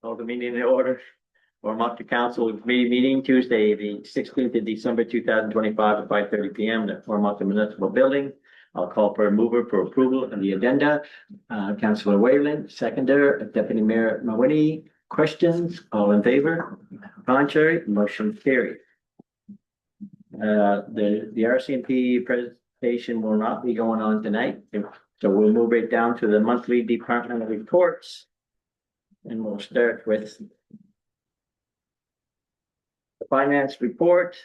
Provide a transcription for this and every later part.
Call the meeting in order. Oromocto Council meeting Tuesday, the 16th of December, 2025 at 5:30 p.m. at Oromocto Municipal Building. I'll call for a mover for approval of the agenda. Councillor Wayland, seconder, Deputy Mayor Mawini. Questions? All in favor? Contrary? Motion carried. The RCMP presentation will not be going on tonight. So we'll move right down to the monthly departmental reports. And we'll start with the finance report.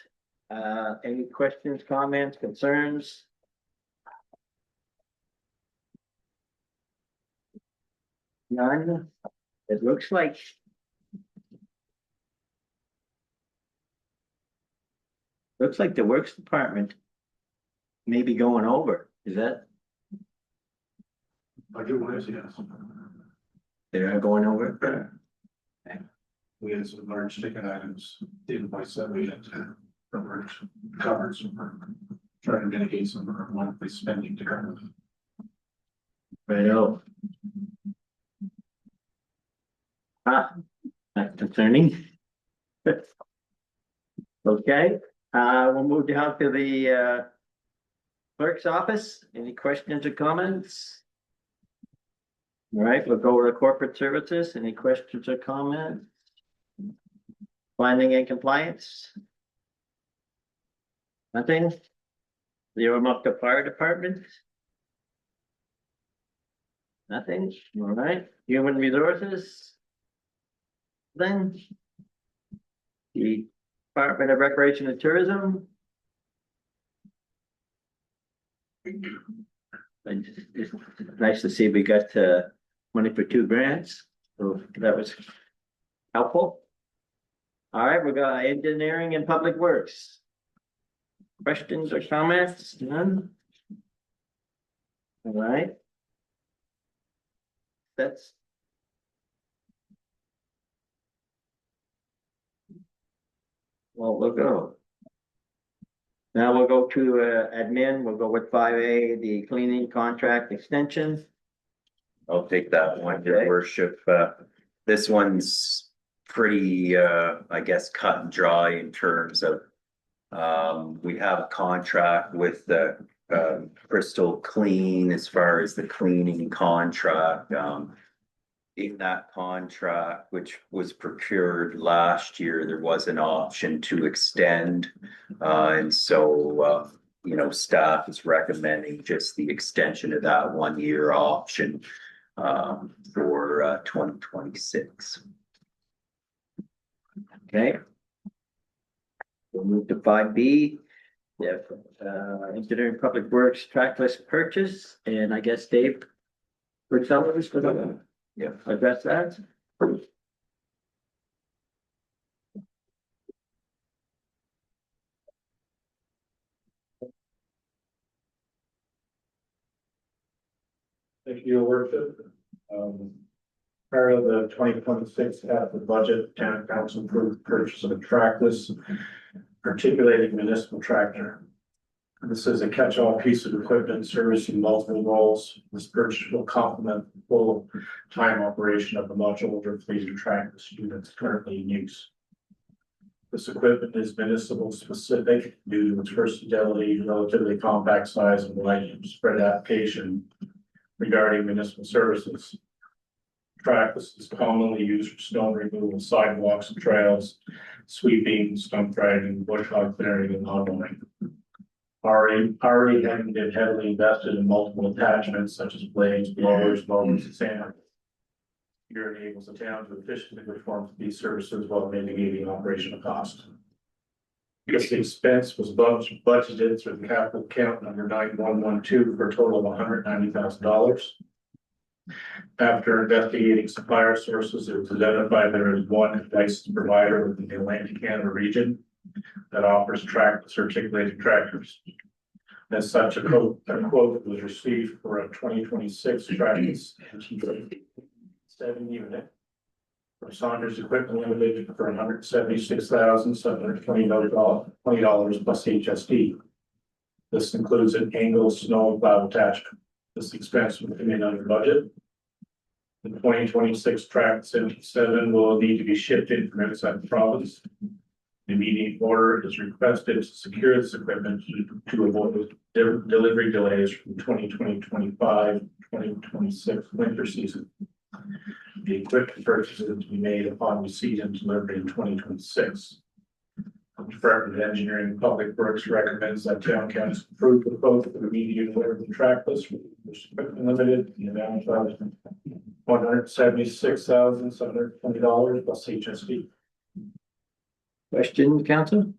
Any questions, comments, concerns? None. It looks like the works department may be going over. Is that? Budget-wise, yes. They are going over. We had some large ticket items, the invoice that we had to cover some, trying to mitigate some of our monthly spending to cover. Right out. That's concerning. Okay, we'll move down to the clerk's office. Any questions or comments? All right, we'll go to corporate services. Any questions or comments? Finding and compliance? Nothing? The Oromocto Fire Department? Nothing? All right, human resources? Then the Department of Recreation and Tourism. It's nice to see we got money for 2 grants, so that was helpful. All right, we got engineering and public works. Questions or comments? None. All right. That's well, we'll go. Now we'll go to admin. We'll go with 5A, the cleaning contract extension. I'll take that one, Your Worship. This one's pretty, I guess, cut and dry in terms of we have a contract with the Crystal Clean as far as the cleaning contract. In that contract, which was procured last year, there was an option to extend. And so, you know, staff is recommending just the extension of that 1-year option for 2026. Okay. We'll move to 5B. Yeah, engineering public works trackless purchase, and I guess Dave, for sellers for the address that. Thank you, Your Worship. Part of the 2026 capital budget, town council approved the purchase of a trackless articulating municipal tractor. This is a catch-all piece of equipment servicing multiple roles. This purchase will complement the full-time operation of the much older fleet of trackless units currently in use. This equipment is municipal specific due to its versatility, relatively compact size, and wide spread application regarding municipal services. Trackless is commonly used for stone removal, sidewalks and trails, sweeping, stump dragging, bush hog clearing, and lawn mowing. Already having been heavily invested in multiple attachments such as blades, blowers, mowers, and sand. Here enables the town to efficiently perform these services while mitigating operational costs. This expense was budgeted through the capital account number 9112 for a total of $190,000. After investigating supplier sources, it was identified there is one licensed provider within the Atlantic Canada region that offers trackless articulated tractors. As such, a quote was received for a 2026 trackless MT7 unit from Saunders Equipment Limited for $176,720 plus HST. This includes an angle snow plow attachment. This expense will come in under budget. The 2026 track 77 will need to be shipped in from outside the province. Immediate order is requested to secure this equipment to avoid delivery delays from 2025-2026 winter season. The equipment purchase is to be made upon receipt and delivery in 2026. The Department of Engineering and Public Works recommends that town council approve the quote for the immediate order of the trackless for equipment limited in the amount of $176,720 plus HST. Question, council?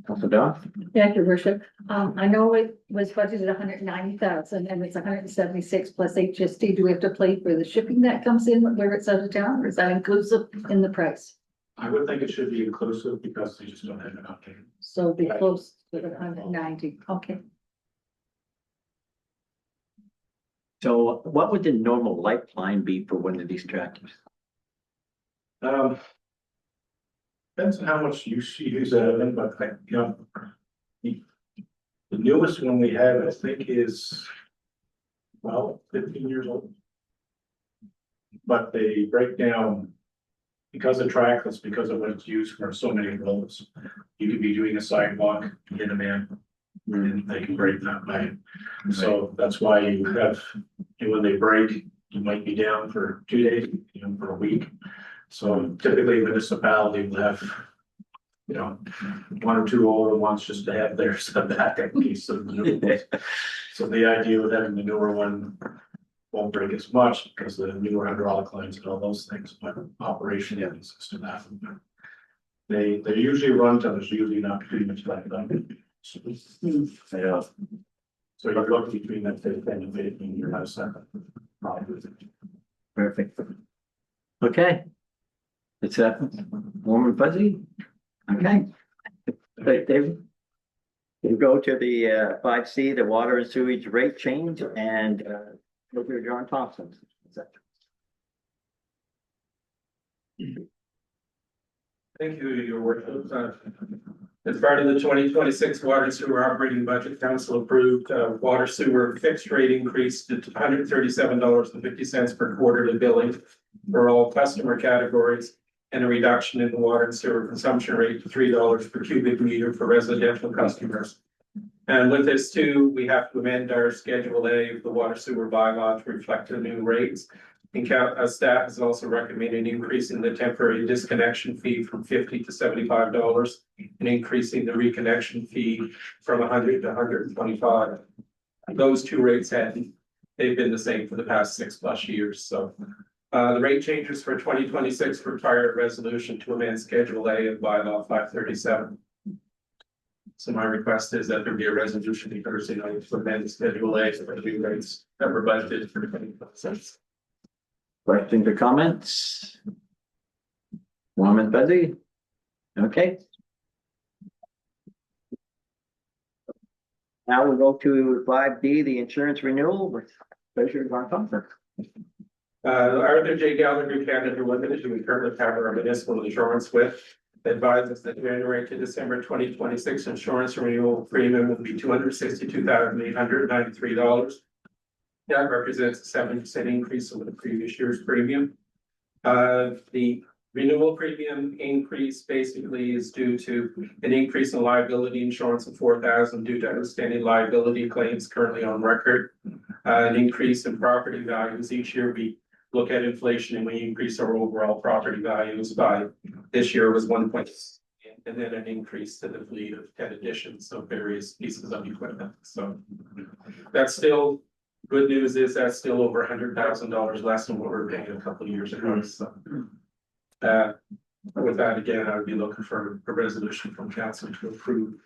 Council Dodd? Thank you, worship. I know it was budgeted 190,000 and it's 176 plus HST. Do we have to pay for the shipping that comes in where it's out of town, or is that inclusive in the price? I would think it should be inclusive because they just don't have enough data. So be close to the 190, okay. So what would the normal lifeline be for one of these tractors? Depends on how much use you use out of them, but like, you know. The newest one we have, I think, is 15 years old. But they break down because of trackless, because of what it's used for so many roads. You could be doing a sidewalk, hit a man, and they can break that way. So that's why you have, when they break, you might be down for 2 days, for a week. So typically municipality will have, 1 or 2 older ones just to have their backup piece of the new ones. So the idea with having the newer one won't break as much because the newer hydraulic lines and all those things, but operation consist of that. They usually run till there's usually not too much left on. So you're looking between that 10 and 15 year house. Perfect. Okay. It's warm and fuzzy. Okay. Right, David. We'll go to the 5C, the water and sewage rate change, and look at John Thompson. Thank you, Your Worship. As part of the 2026 water and sewer operating budget, council approved water sewer fixed rate increase to $137.50 per quarterly billing for all customer categories, and a reduction in the water and sewer consumption rate to $3 per cubic meter for residential customers. And with this too, we have to amend our Schedule A of the water sewer bylaw to reflect the new rates. And staff is also recommending increasing the temporary disconnection fee from $50 to $75 and increasing the reconnection fee from $100 to $125. Those two rates they've been the same for the past 6+ years. So the rate changes for 2026 require a resolution to amend Schedule A of bylaw 537. So my request is that there be a resolution Thursday night to amend Schedule A for the new rates that were budgeted for 2026. Questions or comments? Warm and fuzzy? Okay. Now we'll go to 5D, the insurance renewal with Treasurer John Thompson. Arthur J. Gallagher Canada Limited, who we currently cover our municipal insurance with, advises that January to December 2026 insurance renewal premium will be $262,893. That represents a 7% increase over the previous year's premium. The renewal premium increase basically is due to an increase in liability insurance of $4,000 due to outstanding liability claims currently on record. An increase in property values each year. We look at inflation and we increase our overall property values by, this year was 1.6, and then an increase to the fleet of 10 additions of various pieces of equipment. So that's still, good news is that's still over $100,000 less than what we were paying a couple of years ago. So with that, again, I would be looking for a resolution from council to approve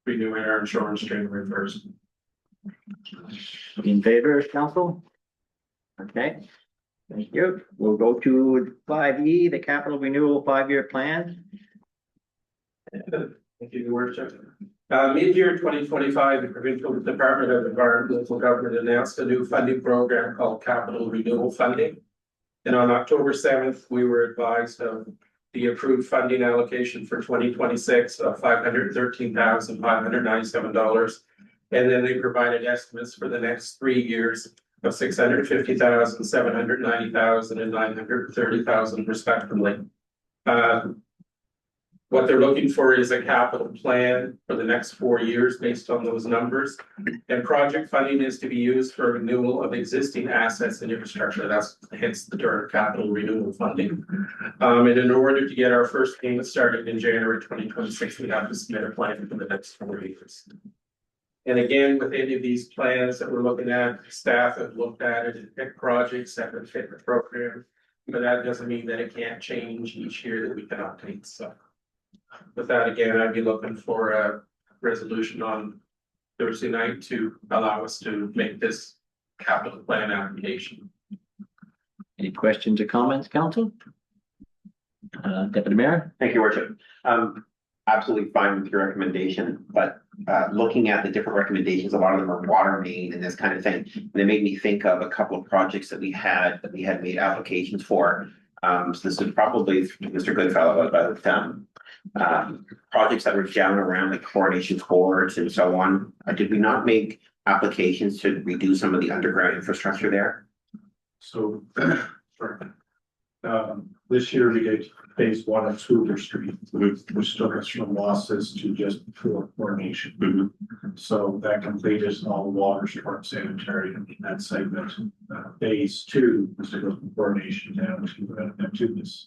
renewing our insurance January 1st. In favor, council? Okay. Thank you. We'll go to 5E, the capital renewal 5-year plan. Thank you, Your Worship. Mid-year 2025, the Provincial Department of Environmental Government announced a new funding program called Capital Renewal Funding. And on October 7th, we were advised of the approved funding allocation for 2026 of $513,597. And then they provided estimates for the next 3 years of 650,000, 790,000, and 930,000 respectively. What they're looking for is a capital plan for the next 4 years based on those numbers. And project funding is to be used for renewal of existing assets and infrastructure. That's hence the term capital renewal funding. And in order to get our first payment started in January 2026, we have to submit a plan for the next 4 years. And again, with any of these plans that we're looking at, staff have looked at it and picked projects that would fit the program. But that doesn't mean that it can't change each year that we can update. So with that, again, I'd be looking for a resolution on Thursday night to allow us to make this capital plan application. Any questions or comments, council? Deputy Mayor? Thank you, Worship. Absolutely fine with your recommendation, but looking at the different recommendations, a lot of them are water main and this kind of thing. And it made me think of a couple of projects that we had made applications for. So this is probably Mr. Goodfellow about projects that were down around the coronation courts and so on. Did we not make applications to redo some of the underground infrastructure there? So, this year we did phase 1 of Schooler Street, which took us from losses to just before coronation. So that completed all the water, storm, sanitary in that segment. Phase 2 was to go from coronation down to Neptunus,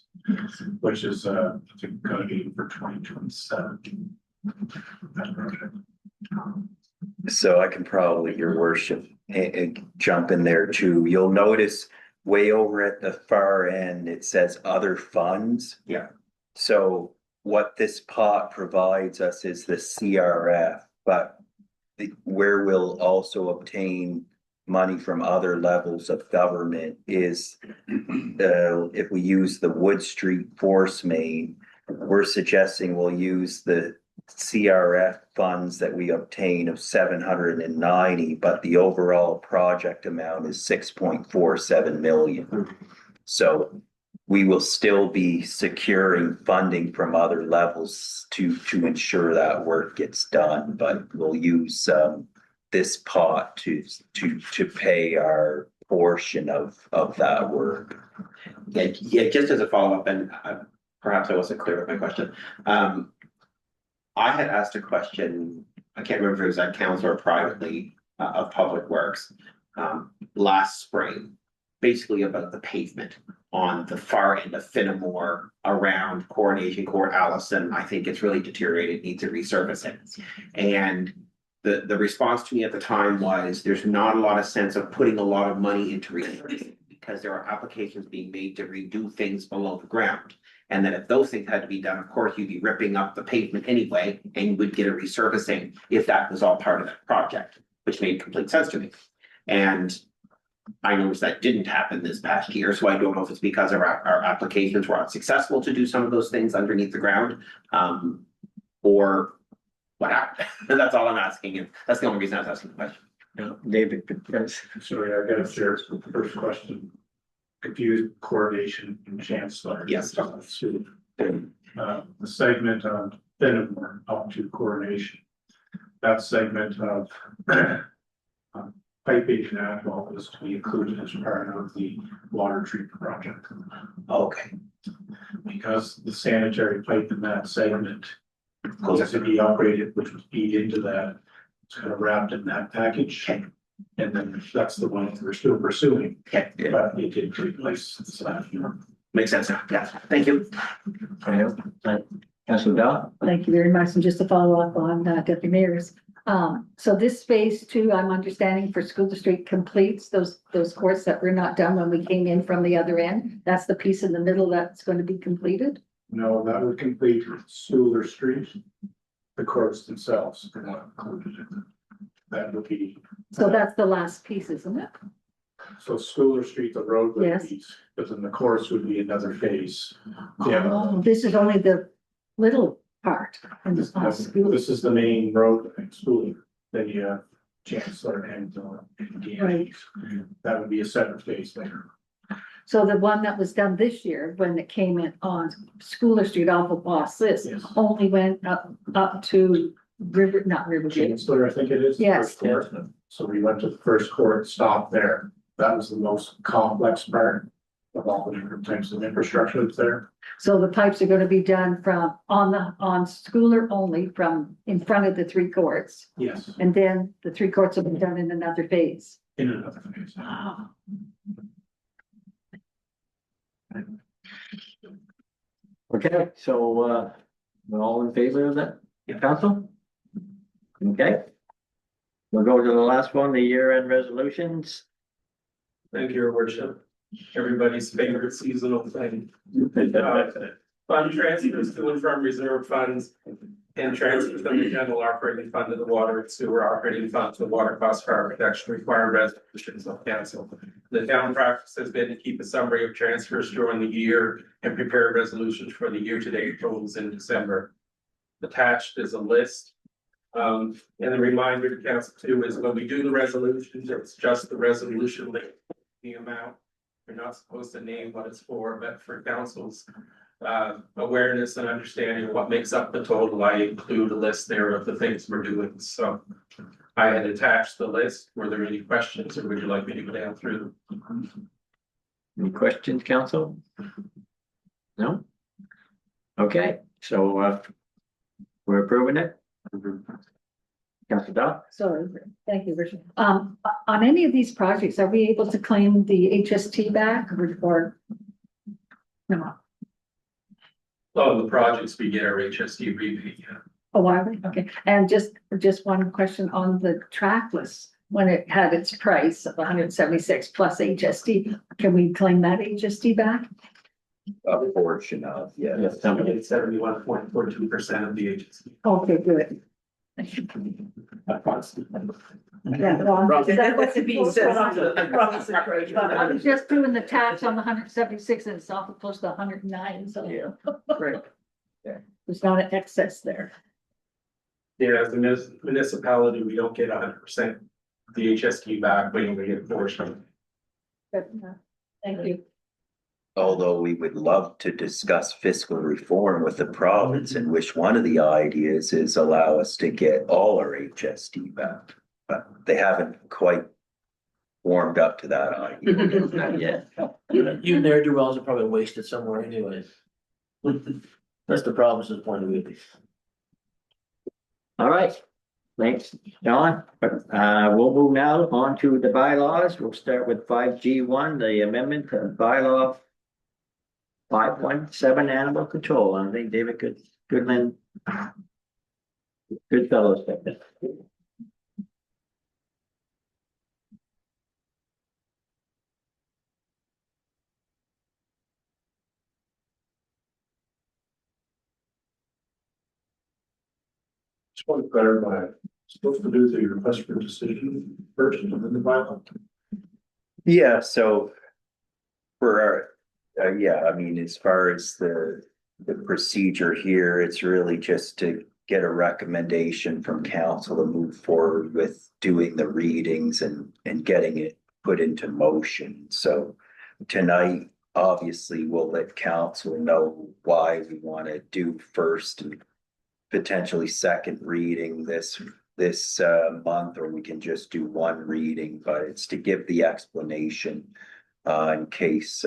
which is I think gonna be for 2027. That project. So I can probably, your worship, jump in there too. You'll notice way over at the far end, it says other funds. Yeah. So what this pot provides us is the CRF, but where we'll also obtain money from other levels of government is if we use the Wood Street force main, we're suggesting we'll use the CRF funds that we obtain of 790, but the overall project amount is 6.47 million. So we will still be securing funding from other levels to ensure that work gets done, but we'll use this pot to pay our portion of that work. Yeah, just as a follow-up, and perhaps I wasn't clear with my question. I had asked a question, I can't remember if it was at council or privately, of Public Works, last spring, basically about the pavement on the far end of Finnemore around Coronation Court, Allison. I think it's really deteriorated, needs a resurfacing. And the response to me at the time was there's not a lot of sense of putting a lot of money into resurfacing because there are applications being made to redo things below the ground. And then if those things had to be done, of course, you'd be ripping up the pavement anyway, and you would get a resurfacing if that was all part of that project, which made complete sense to me. And I noticed that didn't happen this past year, so I don't know if it's because our applications were unsuccessful to do some of those things underneath the ground, or what happened. That's all I'm asking, and that's the only reason I was asking the question. David, yes. Sorry, I gotta share the first question. Confused coordination and chancellor. Yes. The segment of Finnemore up to coordination. That segment of piping and asphalt is to be included as part of the water treatment project. Okay. Because the sanitary pipe in that segment needs to be upgraded, which would feed into that. It's kind of wrapped in that package. Okay. And then that's the one we're still pursuing. Okay. But it did take place this last year. Makes sense now. Yeah, thank you. Councilor Dow? Thank you very much. And just to follow up on Deputy Mayor's. So this phase 2, I'm understanding for School Street completes those courts that were not done when we came in from the other end. That's the piece in the middle that's going to be completed. No, that would complete Schooler Street. The courts themselves are not included in it. That would be. So that's the last piece, isn't it? So Schooler Street, the roadway Yes. piece, but then the course would be another phase. Oh, this is only the little part. And This school. this is the main road, Schooler, then you have Chancellor and Right. that would be a separate phase later. So the one that was done this year, when it came in on Schooler Street off of Boss List, Yes. only went up to not River. Chancellor, I think it is. the Yes. first court. So we went to the first court, stopped there, That was the most complex part of all the different types of infrastructure that's there. So the pipes are gonna be done from, on Schooler only, from in front of the three courts. Yes. And then the three courts will be done in another phase. In another phase. Wow. Okay, so, we're all in favor of that, council? Okay. We'll go to the last one, the year-end resolutions. Thank you, your worship. Everybody's favorite seasonal thing. Fund transfers to and from reserve funds and transfers from the general operating fund to the water and sewer operating fund to water cost fire reduction required resolutions of council. The town practice has been to keep a summary of transfers during the year and prepare resolutions for the year-to-date totals in December. Attached is a list. And the reminder to council too is when we do the resolutions, it's just the resolution link, the amount. You're not supposed to name what it's for, but for council's awareness and understanding of what makes up the total, I include a list there of the things we're doing. So I had attached the list. Were there any questions or would you like me to go down through them? Any questions, council? No? Okay, so, we're approving it. Council Dow? Sorry, thank you, Richard. On any of these projects, are we able to claim the HST back or? No, All of the projects we get our HSD rebate, yeah. oh, are we? Okay, and just one question on the trackless. When it had its price of 176 plus HST, can we claim that HST back? A portion of, yeah. Yes, somebody. 71.42% of the HSD. Okay, good. Yeah, well, That was to be said. I was just doing the tax on the 176 and it's awful close to 109, so. Great. There's not an excess there. Yeah, as a municipality, we don't get 100% of the HSD back, we only get a portion. But, thank you. Although we would love to discuss fiscal reform with the province, in which one of the ideas is allow us to get all our HST back. But they haven't quite warmed up to that idea. Not yet. You ne'er-do-wells are probably wasted somewhere anyways. That's the province's point of view. All right, thanks, John. We'll move now on to the bylaws. We'll start with 5G1, the amendment to bylaw 5.7 animal control. I think David Goodman. Good fellow, Stephen. Just want to clarify, supposed to do the request for decision first and then the bylaw. Yeah, so for our, yeah, I mean, as far as the procedure here, it's really just to get a recommendation from council to move forward with doing the readings and getting it put into motion. So tonight, obviously, we'll let council know why we want to do first and potentially second reading this month, or we can just do one reading, but it's to give the explanation in case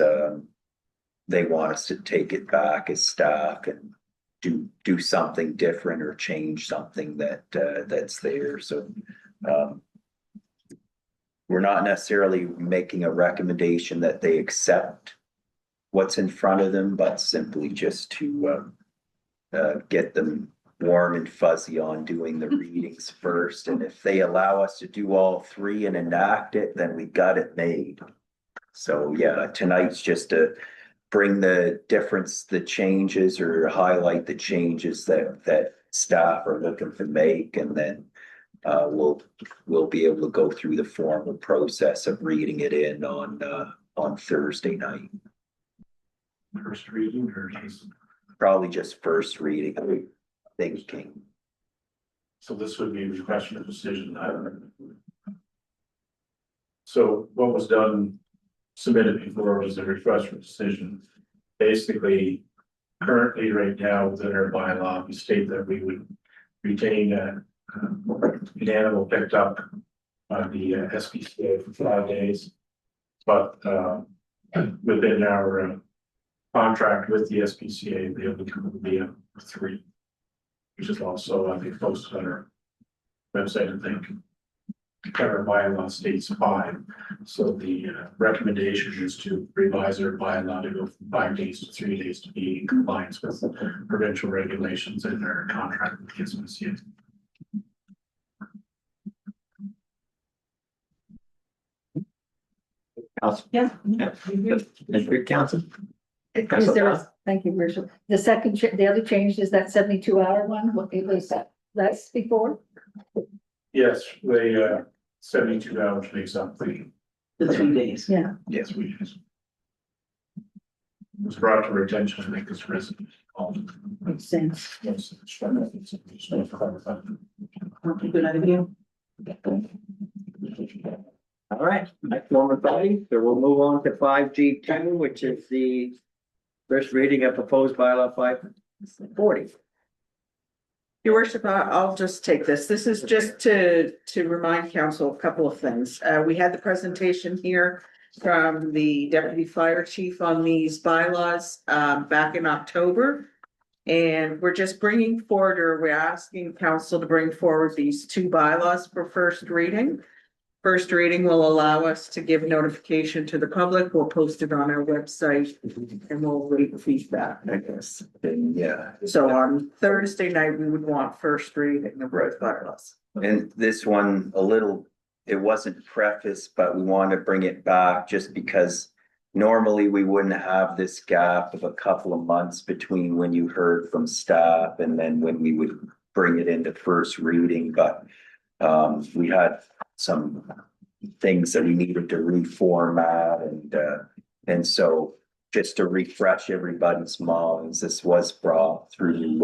they want us to take it back as staff and do something different or change something that's there. So we're not necessarily making a recommendation that they accept what's in front of them, but simply just to get them warm and fuzzy on doing the readings first. And if they allow us to do all three and enact it, then we got it made. So yeah, tonight's just to bring the difference, the changes, or highlight the changes that staff are looking to make, and then we'll be able to go through the formal process of reading it in on Thursday night. First reading or just. Probably just first reading, I'm thinking. So this would be a request for decision. So what was done, submitted before was a request for decision. Basically, currently right now within our bylaw, we state that we would retain an animal picked up on the SPCA for 5 days. But, within our, contract with the SPCA, the only would be a 3. Which is also, I think, posted on our website, I think. Current bylaw states 5, so the recommendation is to revise our bylaw to go from 5 days to 3 days to be in compliance with provincial regulations and our contract with the SPCA. Council. Yeah. District Council. Is there, thank you, Rachel. The second, the other change is that 72-hour one, what it was that, that's before? Yes, the 72 hours makes up the The 3 days. Yeah, yes, we use. It was brought to our attention, I think, this resident. makes sense. Yes, Good idea. All right, next one with Bobby, so we'll move on to 5G2, which is the first reading of proposed bylaw 540. Your worship, I'll just take this. This is just to remind council a couple of things. We had the presentation here from the deputy fire chief on these bylaws back in October. And we're just bringing forward, or we're asking council to bring forward these 2 bylaws for first reading. First reading will allow us to give notification to the public. We'll post it on our website and we'll wait feedback, I guess. Yeah, So on Thursday night, we would want first reading of both bylaws. and this one, it wasn't prefaced, but we want to bring it back just because normally we wouldn't have this gap of a couple of months between when you heard from staff and then when we would bring it into first reading, but we had some things that we needed to reformat and so just to refresh everybody's minds, this was brought through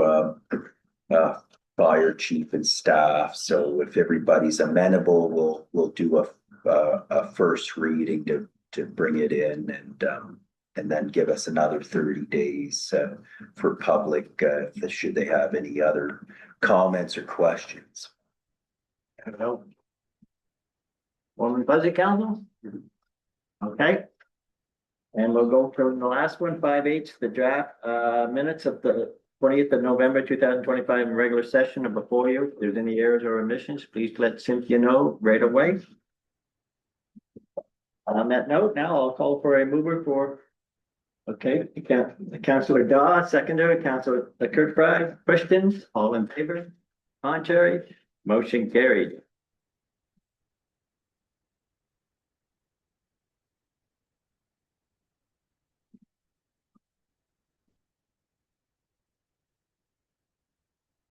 fire chief and staff. So if everybody's amenable, we'll do a first reading to bring it in and then give us another 30 days for public should they have any other comments or questions. Hello. Woman Budget Council? Okay. And we'll go from the last one, 5H, the draft minutes of the 20th of November 2025 regular session are before you. If there's any errors or omissions, please let Cynthia know right away. On that note, now I'll call for a mover for, okay, Councilor Daw, seconder, Councilor Kirkbride, questions, all in favor? Contrary, motion carried.